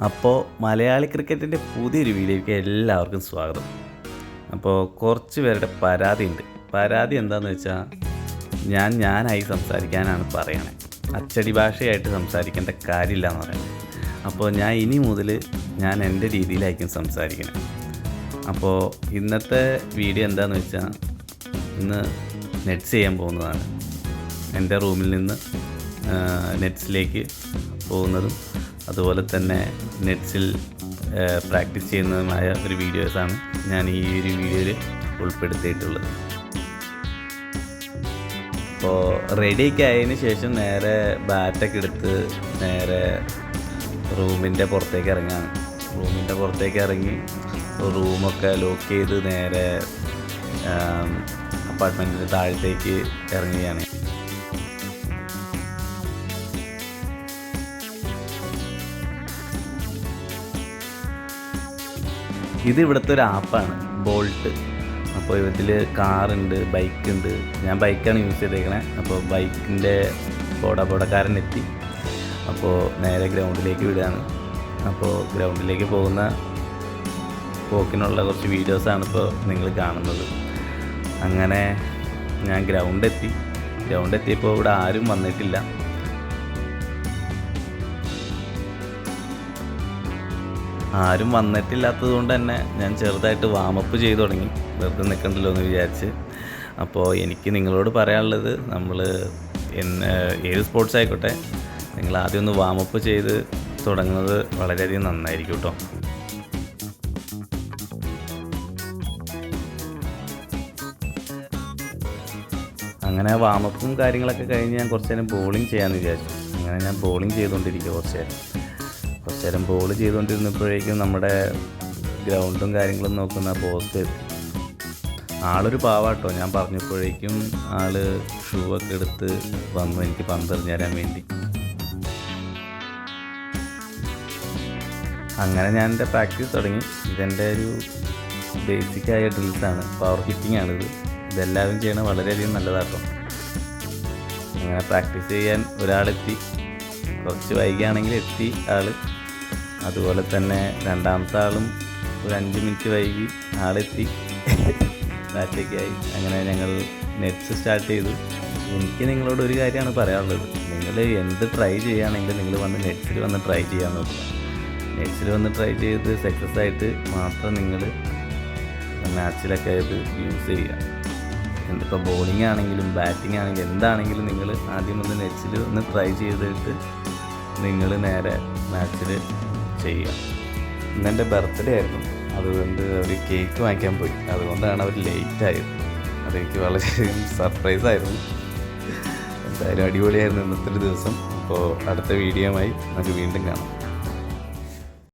അപ്പോൾ മലയാളി ക്രിക്കറ്റിൻ്റെ പുതിയൊരു വീഡിയോയ്ക്ക് എല്ലാവർക്കും സ്വാഗതം. അപ്പോൾ കുറച്ച് പേരുടെ പരാതി എന്താണെന്ന് വെച്ചാൽ ഞാനായി സംസാരിക്കാനാണ് പറയണേ. അച്ചടി ഭാഷയായിട്ട് സംസാരിക്കേണ്ട കാര്യമില്ല എന്ന് പറയുന്നത്. അപ്പോൾ ഞാൻ ഇനി മുതൽ ഞാൻ എൻ്റെ രീതിയിലായിരിക്കും സംസാരിക്കുന്നത്. അപ്പോൾ ഇന്നത്തെ വീഡിയോ എന്താണെന്ന് വെച്ചാൽ ഇന്ന് നെറ്റ്സ് ചെയ്യാൻ പോകുന്നതാണ്. എൻ്റെ റൂമിൽ നിന്ന് നെറ്റ്സിലേക്ക് പോകുന്നതും അതുപോലെ തന്നെ നെറ്റ്സിൽ പ്രാക്ടീസ് ചെയ്യുന്നതുമായ ഒരു വീഡിയോസാണ് ഞാൻ ഈ ഒരു വീഡിയോയിൽ ഉൾപ്പെടുത്തിയിട്ടുള്ളത്. അപ്പോൾ റെഡിയൊക്കെ ആയതിന് ശേഷം നേരെ ബാറ്റൊക്കെ എടുത്ത് നേരെ റൂമിൻ്റെ പുറത്തേക്ക് ഇറങ്ങാണ്. റൂമിൻ്റെ പുറത്തേക്ക് ഇറങ്ങി റൂമൊക്കെ ലോക്ക് ചെയ്ത് നേരെ അപ്പാർട്ട്മെൻറ്റിൻ്റെ താഴത്തേക്ക് ഇറങ്ങുകയാണ്. ഇത് ഇവിടുത്തെ ഒരു ആപ്പാണ്, ബോൾട്ട്. അപ്പോൾ ഇതിൽ കാറുണ്ട്, ബൈക്കുണ്ട്. ഞാൻ ബൈക്കാണ് യൂസ് ചെയ്തേക്കണേ. അപ്പോൾ ബൈക്കിൻ്റെ ബോടക്കാരൻ എത്തി. അപ്പോൾ നേരെ ഗ്രൗണ്ടിലേക്ക് വിടുകയാണ്. അപ്പോൾ ഗ്രൗണ്ടിലേക്ക് പോക്കിനുള്ള കുറച്ച് വീഡിയോസാണ് ഇപ്പോൾ നിങ്ങൾ കാണുന്നത്. അങ്ങനെ ഞാൻ ഗ്രൗണ്ട് എത്തിയപ്പോൾ ഇവിടെ ആരും വന്നിട്ടില്ല. ആരും വന്നിട്ടില്ലാത്തത് കൊണ്ട് തന്നെ ഞാൻ ചെറുതായിട്ട് വാമപ്പ് ചെയ്തു തുടങ്ങി, വെറുതെ നിൽക്കണ്ടല്ലോ എന്ന് വിചാരിച്ച്. അപ്പോൾ എനിക്ക് നിങ്ങളോട് പറയാനുള്ളത്, നമ്മൾ ഏത് സ്പോർട്സ് ആയിക്കോട്ടെ, നിങ്ങൾ ആദ്യം ഒന്ന് വാമപ്പ് ചെയ്ത് തുടങ്ങുന്നത് വളരെയധികം നന്നായിരിക്കും കേട്ടോ. അങ്ങനെ വാമപ്പും കാര്യങ്ങളൊക്കെ കഴിഞ്ഞ് ഞാൻ കുറച്ച് നേരം ബോളിംഗ് ചെയ്യാമെന്ന് വിചാരിച്ചു. അങ്ങനെ ഞാൻ ബോളിംഗ് ചെയ്തുകൊണ്ടിരിക്കുക. കുറച്ച് നേരം ബോൾ ചെയ്തുകൊണ്ടിരുന്നപ്പോഴേക്കും നമ്മുടെ ഗ്രൗണ്ടും കാര്യങ്ങളും നോക്കുന്ന പോസ്റ്റ് എത്തി. ആളൊരു പാവാട്ടോ. ഞാൻ പറഞ്ഞപ്പോഴേക്കും ആള് ഷൂ ഒക്കെ എടുത്ത് വന്നു എനിക്ക് പന്തെറിഞ്ഞു തരാൻ വേണ്ടി. അങ്ങനെ ഞാൻ എൻ്റെ പ്രാക്ടീസ് തുടങ്ങി. ഇതെൻ്റെ ഒരു ബേസിക്കായ ഡ്രിൽസാണ്, പവർ ഹിറ്റിംഗ് ആണിത്. ഇതെല്ലാവരും ചെയ്യണ വളരെയധികം നല്ലതാട്ടോ. അങ്ങനെ പ്രാക്ടീസ് ചെയ്യാൻ ഒരാളെത്തി. കുറച്ച് വൈകിയാണെങ്കിൽ എത്തി ആൾ. അതുപോലെ തന്നെ രണ്ടാമത്തെ ആളും ഒരു 5 മിനിറ്റ് വൈകി ആളെത്തി, ബാറ്റൊക്കെയായി. അങ്ങനെ ഞങ്ങൾ നെറ്റ്സ് സ്റ്റാർട്ട് ചെയ്തു. എനിക്ക് നിങ്ങളോട് ഒരു കാര്യമാണ് പറയാനുള്ളത്. നിങ്ങൾ എന്ത് ട്രൈ ചെയ്യുകയാണെങ്കിലും നിങ്ങൾ നെറ്റ്സിൽ വന്ന് ട്രൈ ചെയ്യാൻ നോക്കുക. നെറ്റ്സിൽ വന്ന് ട്രൈ ചെയ്ത് സക്സസ് ആയിട്ട് മാത്രം നിങ്ങൾ മാച്ചിലൊക്കെ ഇത് യൂസ് ചെയ്യുക. എന്തിപ്പോൾ ബോളിംഗ് ആണെങ്കിലും ബാറ്റിംഗ് ആണെങ്കിലും എന്താണെങ്കിലും നിങ്ങൾ ആദ്യം നെറ്റ്സിൽ ഒന്ന് ട്രൈ ചെയ്തിട്ട് നിങ്ങൾ നേരെ മാച്ചിൽ ചെയ്യുക. ഇന്നെൻ്റെ ബർത്ത്ഡേ ആയിരുന്നു, അതുകൊണ്ട് അവർ കേക്ക് വാങ്ങിക്കാൻ പോയി. അതുകൊണ്ടാണ് അവർ ലേറ്റായത്. അതെനിക്ക് വളരെയധികം സർപ്രൈസായിരുന്നു. എന്തായാലും അടിപൊളിയായിരുന്നു ഇന്നത്തെ ഒരു ദിവസം. അപ്പോൾ അടുത്ത വീഡിയോയുമായി നമുക്ക് വീണ്ടും കാണാം.